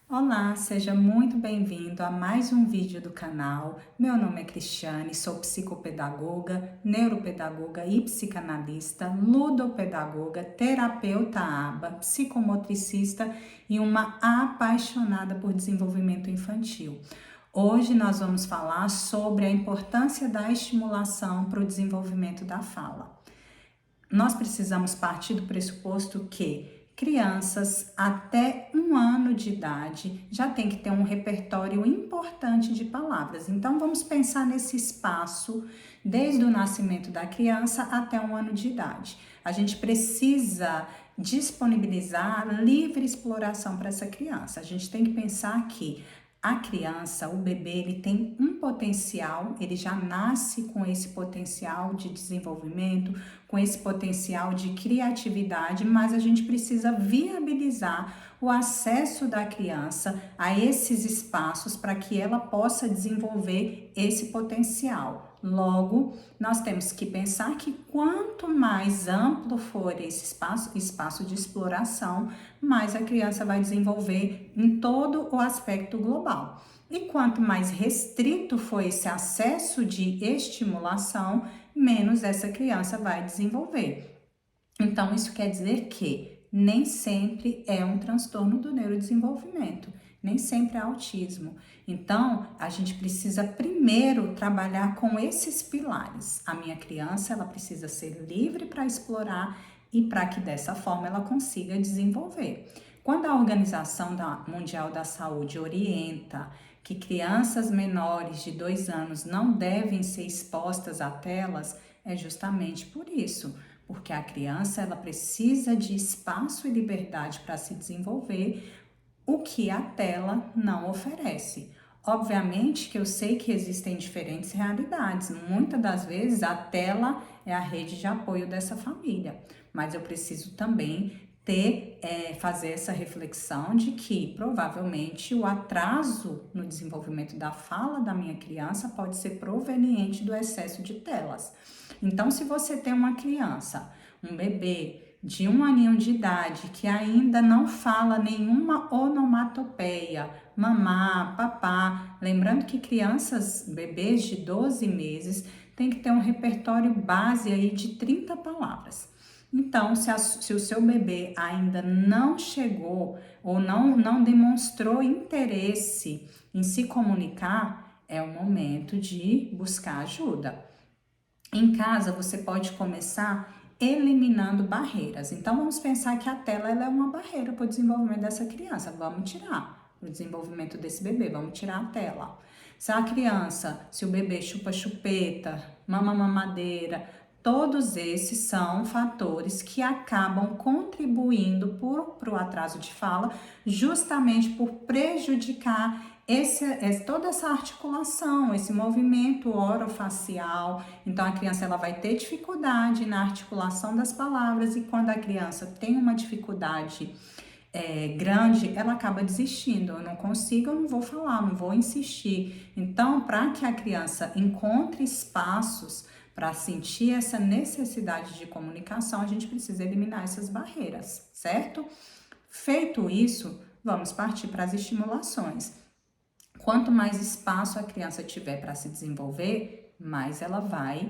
Olá, seja muito bem-vindo a mais um vídeo do canal. Meu nome é Cristiane, sou psicopedagoga, neuropedagoga e psicanalista, ludopedagoga, terapeuta ABA, psicomotricista e uma apaixonada por desenvolvimento infantil. Hoje nós vamos falar sobre a importância da estimulação para o desenvolvimento da fala. Nós precisamos partir do pressuposto que crianças até 1 ano de idade já tem que ter um repertório importante de palavras. Então, vamos pensar nesse espaço desde o nascimento da criança até 1 ano de idade. A gente precisa disponibilizar livre exploração para essa criança. A gente tem que pensar que a criança, o bebê, ele tem um potencial, ele já nasce com esse potencial de desenvolvimento, com esse potencial de criatividade, mas a gente precisa viabilizar o acesso da criança a esses espaços para que ela possa desenvolver esse potencial. Logo, nós temos que pensar que quanto mais amplo for esse espaço de exploração, mais a criança vai desenvolver em todo o aspecto global. E quanto mais restrito for esse acesso de estimulação, menos essa criança vai desenvolver. Então, isso quer dizer que nem sempre é um transtorno do neurodesenvolvimento, nem sempre é autismo. Então, a gente precisa primeiro trabalhar com esses pilares. A minha criança, ela precisa ser livre para explorar e para que dessa forma ela consiga desenvolver. Quando a Organização Mundial da Saúde orienta que crianças menores de 2 anos não devem ser expostas a telas, é justamente por isso, porque a criança ela precisa de espaço e liberdade para se desenvolver, o que a tela não oferece. Obviamente que eu sei que existem diferentes realidades, muitas das vezes a tela é a rede de apoio dessa família, mas eu preciso também fazer essa reflexão de que provavelmente o atraso no desenvolvimento da fala da minha criança pode ser proveniente do excesso de telas. Então, se você tem uma criança, um bebê de 1 aninho de idade que ainda não fala nenhuma onomatopeia, mamá, papá, lembrando que crianças, bebês de 12 meses, tem que ter um repertório base aí de 30 palavras. Então, se o seu bebê ainda não chegou ou não demonstrou interesse em se comunicar, é o momento de buscar ajuda. Em casa, você pode começar eliminando barreiras. Então, vamos pensar que a tela ela é uma barreira para o desenvolvimento dessa criança. Vamos tirar o desenvolvimento desse bebê, vamos tirar a tela. Se o bebê chupa chupeta, mama mamadeira, todos esses são fatores que acabam contribuindo para o atraso de fala, justamente por prejudicar toda essa articulação, esse movimento orofacial. Então, a criança ela vai ter dificuldade na articulação das palavras e quando a criança tem uma dificuldade grande, ela acaba desistindo. Eu não consigo, eu não vou falar, não vou insistir. Então, para que a criança encontre espaços para sentir essa necessidade de comunicação, a gente precisa eliminar essas barreiras, certo? Feito isso, vamos partir para as estimulações. Quanto mais espaço a criança tiver para se desenvolver, mais ela vai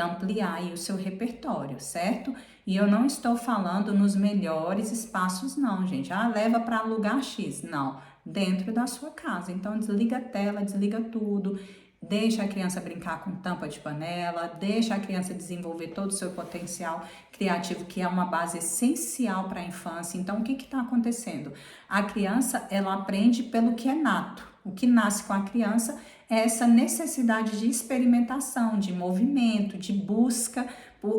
ampliar aí o seu repertório, certo? E eu não estou falando nos melhores espaços não, gente. Leva para lugar X. Não, dentro da sua casa. Então, desliga a tela, desliga tudo. Deixa a criança brincar com tampa de panela, deixa a criança desenvolver todo o seu potencial criativo, que é uma base essencial para a infância. Então, o que está acontecendo? A criança, ela aprende pelo que é nato. O que nasce com a criança é essa necessidade de experimentação, de movimento, de busca,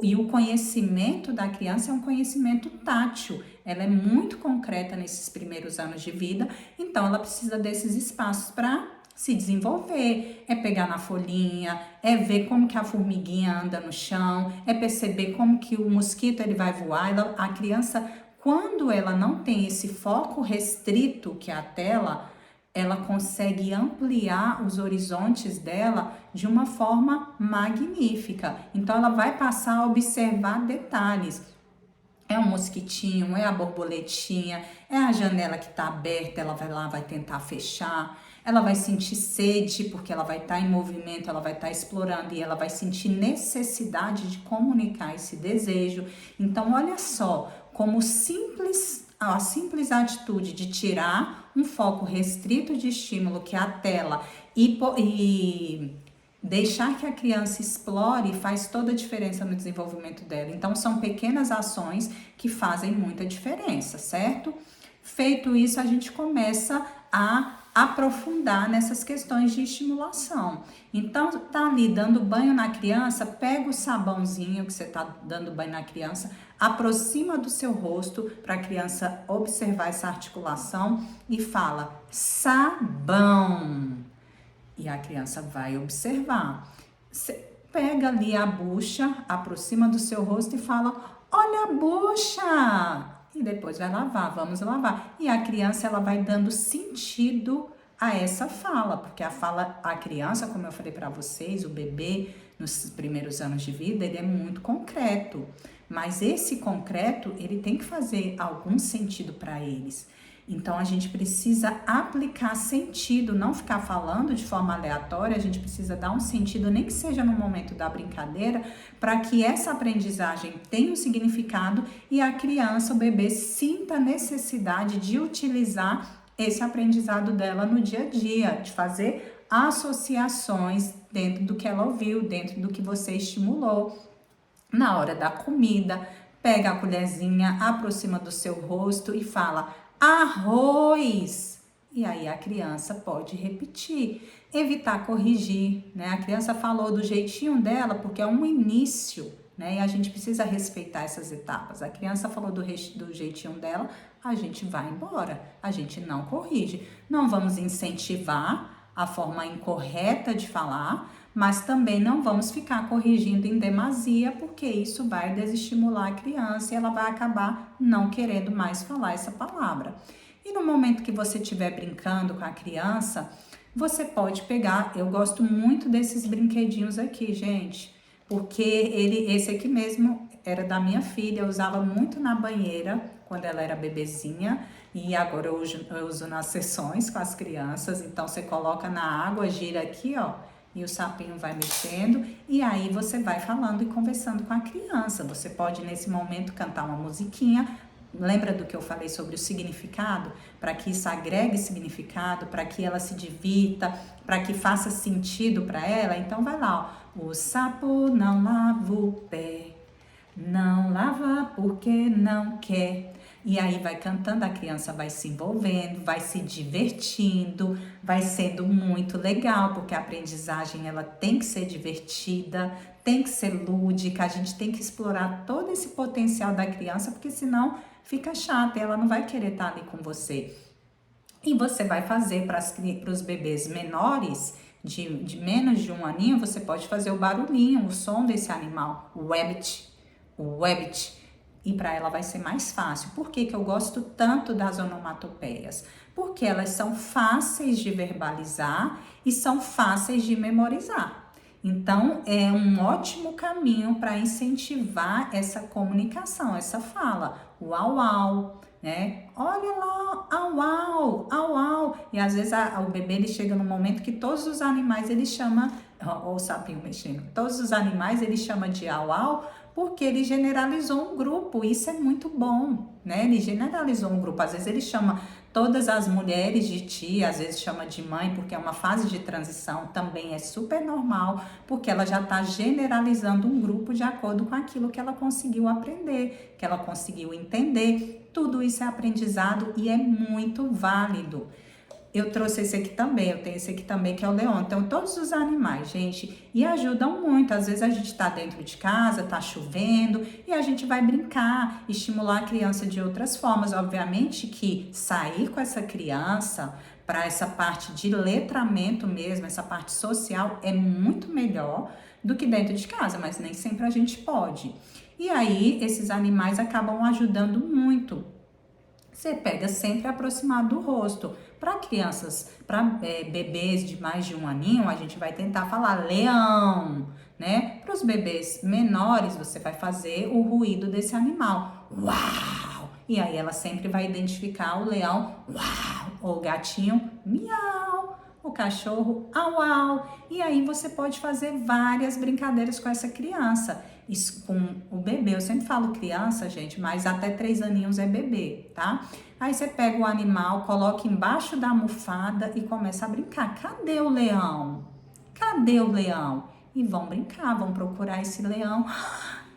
e o conhecimento da criança é um conhecimento tátil. Ela é muito concreta nesses primeiros anos de vida, então ela precisa desses espaços para se desenvolver, é pegar na folhinha, é ver como que a formiguinha anda no chão, é perceber como que o mosquito ele vai voar. A criança, quando ela não tem esse foco restrito que é a tela, ela consegue ampliar os horizontes dela de uma forma magnífica. Então, ela vai passar a observar detalhes. É um mosquitinho, é a borboletinha, é a janela que está aberta, ela vai lá, vai tentar fechar. Ela vai sentir sede, porque ela vai estar em movimento, ela vai estar explorando e ela vai sentir necessidade de comunicar esse desejo. Então, olha só, como a simples atitude de tirar um foco restrito de estímulo, que é a tela, e deixar que a criança explore faz toda a diferença no desenvolvimento dela. Então, são pequenas ações que fazem muita diferença, certo? Feito isso, a gente começa a aprofundar nessas questões de estimulação. Então, tá ali dando banho na criança, pega o sabãozinho que você tá dando banho na criança, aproxima do seu rosto para a criança observar essa articulação e fala: sabão. E a criança vai observar. Você pega ali a bucha, aproxima do seu rosto e fala: olha a bucha! E depois vai lavar, vamos lavar. E a criança, ela vai dando sentido a essa fala, porque a criança, como eu falei para vocês, o bebê, nos primeiros anos de vida, ele é muito concreto. Mas esse concreto, ele tem que fazer algum sentido para eles. Então, a gente precisa aplicar sentido, não ficar falando de forma aleatória, a gente precisa dar um sentido, nem que seja no momento da brincadeira, para que essa aprendizagem tenha um significado e a criança, o bebê, sinta a necessidade de utilizar esse aprendizado dela no dia a dia, de fazer associações dentro do que ela ouviu, dentro do que você estimulou. Na hora da comida, pega a colherzinha, aproxima do seu rosto e fala: arroz. E aí a criança pode repetir, evitar corrigir, né? A criança falou do jeitinho dela porque é um início, né? E a gente precisa respeitar essas etapas. A criança falou do jeitinho dela, a gente vai embora, a gente não corrige. Não vamos incentivar a forma incorreta de falar, mas também não vamos ficar corrigindo em demasia, porque isso vai desestimular a criança e ela vai acabar não querendo mais falar essa palavra. E no momento que você estiver brincando com a criança, você pode pegar, eu gosto muito desses brinquedinhos aqui, gente, porque esse aqui mesmo era da minha filha, eu usava muito na banheira quando ela era bebezinha, e agora eu uso nas sessões com as crianças. Então você coloca na água, gira aqui, ó, e o sapinho vai mexendo, e aí você vai falando e conversando com a criança. Você pode, nesse momento, cantar uma musiquinha. Lembra do que eu falei sobre o significado? Para que isso agregue significado, para que ela se divirta, para que faça sentido para ela. Então vai lá, ó. O sapo não lava o pé, não lava porque não quer. E aí vai cantando, a criança vai se envolvendo, vai se divertindo, vai sendo muito legal, porque a aprendizagem ela tem que ser divertida, tem que ser lúdica, a gente tem que explorar todo esse potencial da criança, porque senão fica chato e ela não vai querer estar ali com você. E você vai fazer para os bebês menores, de menos de 1 aninho, você pode fazer o barulhinho, o som desse animal, o rabbit, o rabbit. E para ela vai ser mais fácil. Por que eu gosto tanto das onomatopeias? Porque elas são fáceis de verbalizar e são fáceis de memorizar. Então, é um ótimo caminho para incentivar essa comunicação, essa fala. O au-au, né? Olha lá, au-au, au-au. E às vezes o bebê ele chega num momento que todos os animais ele chama, ó, o sapinho mexendo, todos os animais ele chama de au-au, porque ele generalizou um grupo. Isso é muito bom, né? Ele generalizou um grupo. Às vezes ele chama todas as mulheres de tia, às vezes chama de mãe, porque é uma fase de transição, também é super normal, porque ela já está generalizando um grupo de acordo com aquilo que ela conseguiu aprender, que ela conseguiu entender. Tudo isso é aprendizado e é muito válido. Eu trouxe esse aqui também, eu tenho esse aqui também que é o leão. Então, todos os animais, gente, e ajudam muito. Às vezes a gente tá dentro de casa, tá chovendo, e a gente vai brincar, estimular a criança de outras formas. Obviamente que sair com essa criança para essa parte de letramento mesmo, essa parte social, é muito melhor do que dentro de casa, mas nem sempre a gente pode. E aí, esses animais acabam ajudando muito. Você pega sempre aproximado do rosto. Para crianças, para bebês de mais de 1 aninho, a gente vai tentar falar leão, né? Para os bebês menores, você vai fazer o ruído desse animal. uau! E aí ela sempre vai identificar o leão, uau! Ou o gatinho, miau! O cachorro, au, au. E aí você pode fazer várias brincadeiras com essa criança. Isso com o bebê, eu sempre falo criança, gente, mas até 3 aninhos é bebê, tá? Aí você pega o animal, coloca embaixo da almofada e começa a brincar. Cadê o leão? Cadê o leão? E vão brincar, vão procurar esse leão.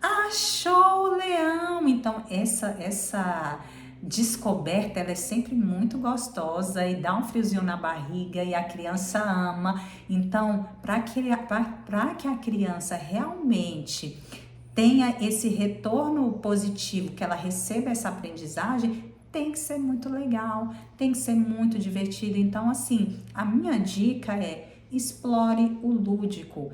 Achou o leão! Então, essa descoberta, ela é sempre muito gostosa e dá um friozinho na barriga e a criança ama. Então, para que a criança realmente tenha esse retorno positivo, que ela receba essa aprendizagem, tem que ser muito legal, tem que ser muito divertido. Então, assim, a minha dica é: explore o lúdico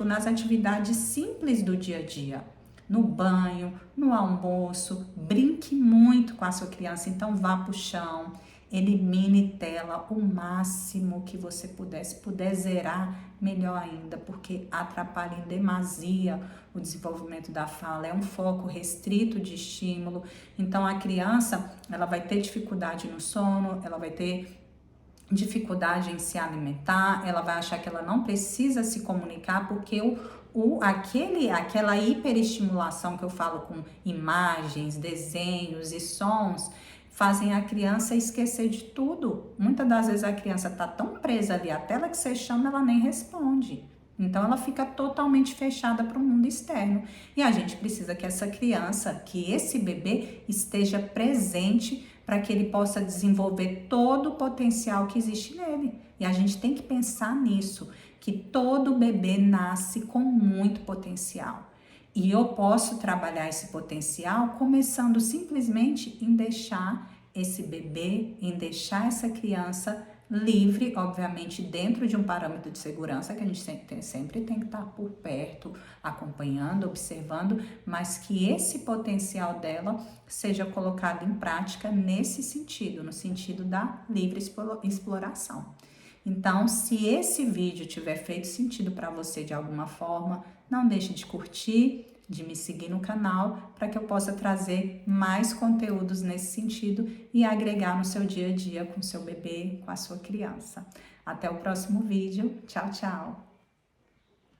nas atividades simples do dia a dia. No banho, no almoço, brinque muito com a sua criança, então vá para o chão, elimine tela o máximo que você puder. Se puder zerar, melhor ainda, porque atrapalha em demasia o desenvolvimento da fala, é um foco restrito de estímulo. Então a criança, ela vai ter dificuldade no sono, ela vai ter dificuldade em se alimentar, ela vai achar que ela não precisa se comunicar porque aquela hiperestimulação que eu falo com imagens, desenhos e sons fazem a criança esquecer de tudo. Muitas das vezes a criança está tão presa ali, a tela que você chama, ela nem responde. Então ela fica totalmente fechada para o mundo externo. E a gente precisa que essa criança, que esse bebê esteja presente para que ele possa desenvolver todo o potencial que existe nele. E a gente tem que pensar nisso, que todo bebê nasce com muito potencial. E eu posso trabalhar esse potencial começando simplesmente em deixar esse bebê, em deixar essa criança livre, obviamente dentro de um parâmetro de segurança que a gente sempre tem que estar por perto, acompanhando, observando, mas que esse potencial dela seja colocado em prática nesse sentido, no sentido da livre exploração. Então, se esse vídeo tiver feito sentido para você de alguma forma, não deixe de curtir, de me seguir no canal, para que eu possa trazer mais conteúdos nesse sentido e agregar no seu dia a dia com o seu bebê, com a sua criança. Até o próximo vídeo. Tchau, tchau!